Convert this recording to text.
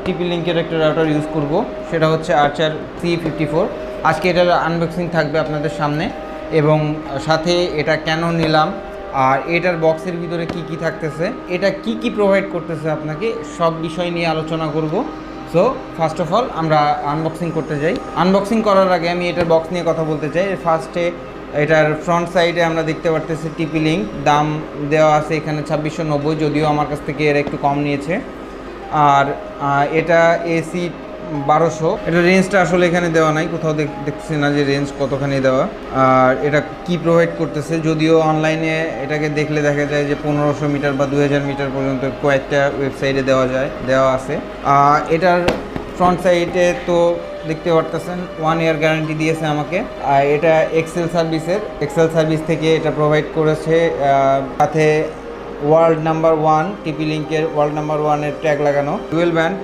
টিপি লিঙ্কের একটা রাউটার ইউজ করব, সেটা হচ্ছে আর্চার C54। আজকে এটার আনবক্সিং থাকবে আপনাদের সামনে, এবং সাথে এটা কেন নিলাম আর এটার বক্সের ভিতরে কি কি থাকতেছে, এটা কি কি প্রোভাইড করতেছে আপনাকে, সব বিষয় নিয়ে আলোচনা করব। সো ফার্স্ট অফ অল আমরা আনবক্সিং করতে যাই। আনবক্সিং করার আগে আমি এটার বক্স নিয়ে কথা বলতে চাই। ফার্স্টে এটার ফ্রন্ট সাইডে আমরা দেখতে পারতেছি টিপি লিঙ্ক, দাম দেওয়া আছে এখানে 2690, যদিও আমার কাছ থেকে এর একটু কম নিয়েছে। আর এটা AC 1200, এটা রেঞ্জটা আসলে এখানে দেওয়া নাই, কোথাও দেখছি না যে রেঞ্জ কতখানি দেওয়া। আর এটা কি প্রোভাইড করতেছে, যদিও অনলাইনে এটাকে দেখলে দেখা যায় যে 1500 মিটার বা 2000 মিটার পর্যন্ত কয়েকটা ওয়েবসাইটে দেওয়া আছে। এটার ফ্রন্ট সাইডে তো দেখতে পারতেছেন 1 ইয়ার গ্যারান্টি দিয়েছে আমাকে। আর এটা এক্সেল সার্ভিস থেকে এটা প্রোভাইড করেছে, সাথে ওয়ার্ল্ড নাম্বার 1 টিপি লিঙ্কের ওয়ার্ল্ড নাম্বার 1 এর ট্যাগ লাগানো, ডুয়েল ব্যান্ড